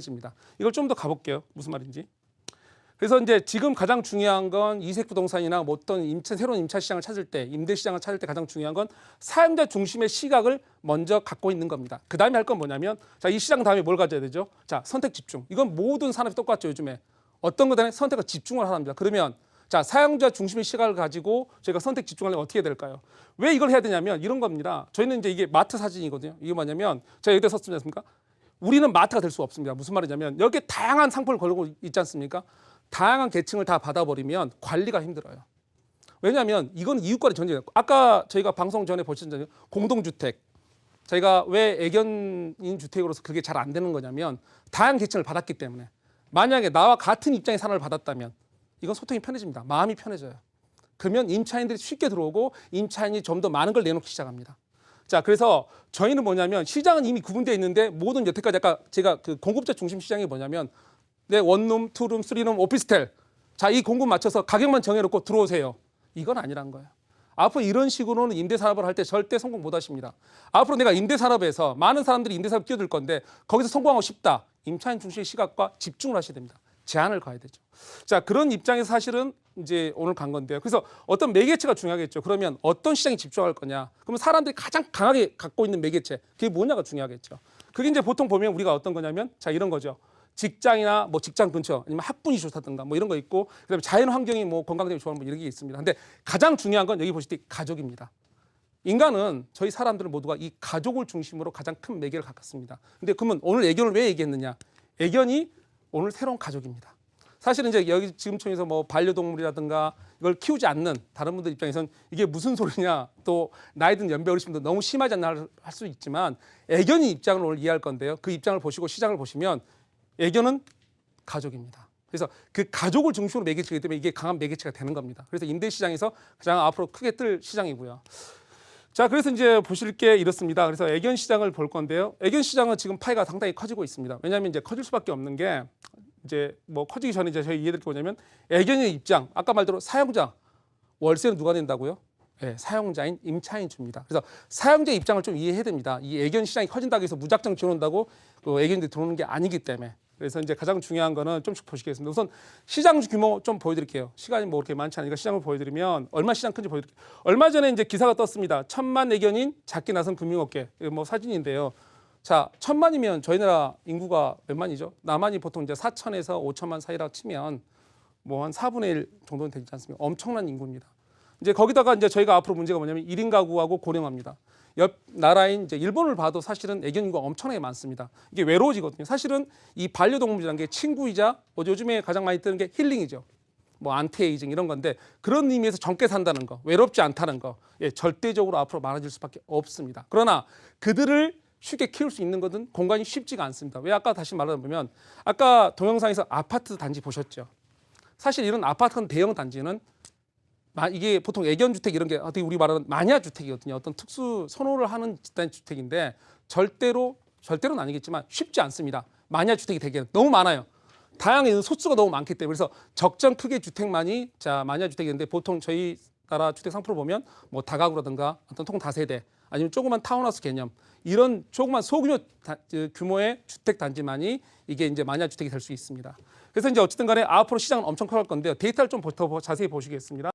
집니다. 이걸 좀 더 가볼게요. 무슨 말인지. 그래서 이제 지금 가장 중요한 건 이색 부동산이나 뭐 어떤 새로운 임차 시장을 찾을 때, 임대 시장을 찾을 때 가장 중요한 건 사용자 중심의 시각을 먼저 갖고 있는 겁니다. 그 다음에 할 건 뭐냐면, 자, 이 시장 다음에 뭘 가져야 되죠? 자, 선택 집중. 이건 모든 산업이 똑같죠, 요즘에. 어떤 거든 선택과 집중을 하랍니다. 그러면 자, 사용자 중심의 시각을 가지고 저희가 선택 집중하려면 어떻게 해야 될까요? 왜 이걸 해야 되냐면 이런 겁니다. 저희는 이제 이게 마트 사진이거든요. 이게 뭐냐면 제가 여기다 썼지 않습니까? 우리는 마트가 될 수 없습니다. 무슨 말이냐면 여기에 다양한 상품을 걸고 있지 않습니까? 다양한 계층을 다 받아버리면 관리가 힘들어요. 왜냐하면 이건 이웃과의 전쟁이에요. 아까 저희가 방송 전에 보셨잖아요. 공동주택. 저희가 왜 애견인 주택으로서 그게 잘 안 되는 거냐면 다양한 계층을 받았기 때문에. 만약에 나와 같은 입장의 산업을 받았다면 이건 소통이 편해집니다. 마음이 편해져요. 그러면 임차인들이 쉽게 들어오고 임차인이 좀 더 많은 걸 내놓기 시작합니다. 자, 그래서 저희는 뭐냐면 시장은 이미 구분되어 있는데 모든 여태까지 아까 제가 그 공급자 중심 시장이 뭐냐면 네, 원룸, 투룸, 쓰리룸, 오피스텔. 자, 이 공급 맞춰서 가격만 정해놓고 들어오세요. 이건 아니란 거예요. 앞으로 이런 식으로는 임대산업을 할 때 절대 성공 못 하십니다. 앞으로 내가 임대산업에서 많은 사람들이 임대산업 끼어들 건데 거기서 성공하고 싶다. 임차인 중심의 시각과 집중을 하셔야 됩니다. 제한을 가야 되죠. 자, 그런 입장에서 사실은 이제 오늘 간 건데요. 그래서 어떤 매개체가 중요하겠죠. 그러면 어떤 시장에 집중할 거냐. 그러면 사람들이 가장 강하게 갖고 있는 매개체. 그게 뭐냐가 중요하겠죠. 그게 이제 보통 보면 우리가 어떤 거냐면 자, 이런 거죠. 직장이나 뭐 직장 근처 아니면 학군이 좋다든가 뭐 이런 거 있고 그다음에 자연 환경이 뭐 건강 때문에 좋아하는 뭐 이런 게 있습니다. 근데 가장 중요한 건 여기 보실 때 가족입니다. 인간은 저희 사람들은 모두가 이 가족을 중심으로 가장 큰 매개를 갖습니다. 근데 그러면 오늘 애견을 왜 얘기했느냐? 애견이 오늘 새로운 가족입니다. 사실은 이제 여기 지금청에서 뭐 반려동물이라든가 이걸 키우지 않는 다른 분들 입장에서는 이게 무슨 소리냐 또 나이 든 연배 어르신도 너무 심하지 않나 할 수 있지만 애견의 입장을 오늘 이해할 건데요. 그 입장을 보시고 시장을 보시면 애견은 가족입니다. 그래서 그 가족을 중심으로 매개체이기 때문에 이게 강한 매개체가 되는 겁니다. 그래서 임대 시장에서 가장 앞으로 크게 뜰 시장이고요. 자, 그래서 이제 보실 게 이렇습니다. 그래서 애견 시장을 볼 건데요. 애견 시장은 지금 파이가 상당히 커지고 있습니다. 왜냐하면 이제 커질 수밖에 없는 게 이제 뭐 커지기 전에 이제 저희 이해드릴 게 뭐냐면 애견의 입장, 아까 말대로 사용자, 월세는 누가 낸다고요? 네, 사용자인 임차인 줍니다. 그래서 사용자 입장을 좀 이해해야 됩니다. 이 애견 시장이 커진다고 해서 무작정 지원한다고 그 애견들이 들어오는 게 아니기 때문에. 그래서 이제 가장 중요한 거는 좀씩 보시겠습니다. 우선 시장 규모 좀 보여드릴게요. 시간이 뭐 그렇게 많지 않으니까 시장을 보여드리면 얼마 시장 큰지 보여드릴게요. 얼마 전에 이제 기사가 떴습니다. 1000만 애견인 작게 나선 금융업계. 뭐 사진인데요. 자, 1000만이면 저희 나라 인구가 몇 만이죠? 남한이 보통 이제 4000에서 5000만 사이라 치면 뭐 한 4분의 1 정도는 되지 않습니까? 엄청난 인구입니다. 이제 거기다가 이제 저희가 앞으로 문제가 뭐냐면 1인 가구하고 고령화입니다. 옆 나라인 이제 일본을 봐도 사실은 애견 인구가 엄청나게 많습니다. 이게 외로워지거든요. 사실은 이 반려동물이라는 게 친구이자 요즘에 가장 많이 뜨는 게 힐링이죠. 뭐 안티에이징 이런 건데 그런 의미에서 젊게 산다는 거, 외롭지 않다는 거, 예, 절대적으로 앞으로 많아질 수밖에 없습니다. 그러나 그들을 쉽게 키울 수 있는 것은 공간이 쉽지가 않습니다. 왜 아까 다시 말하자면 아까 동영상에서 아파트 단지 보셨죠? 사실 이런 아파트 같은 대형 단지는 이게 보통 애견주택 이런 게 어떻게 우리 말하는 마니아주택이거든요. 어떤 특수 선호를 하는 집단 주택인데 절대로는 아니겠지만 쉽지 않습니다. 마니아주택이 되기에는 너무 많아요. 다양한 소수가 너무 많기 때문에 그래서 적정 크기의 주택만이 자 마니아주택인데 보통 저희 나라 주택 상표를 보면 뭐 다가구라든가 어떤 통다세대 아니면 조그만 타운하우스 개념 이런 조그만 소규모 규모의 주택 단지만이 이게 이제 마니아주택이 될 수 있습니다. 그래서 이제 어쨌든 간에 앞으로 시장은 엄청 커질 건데요. 데이터를 좀 더 자세히 보시겠습니다.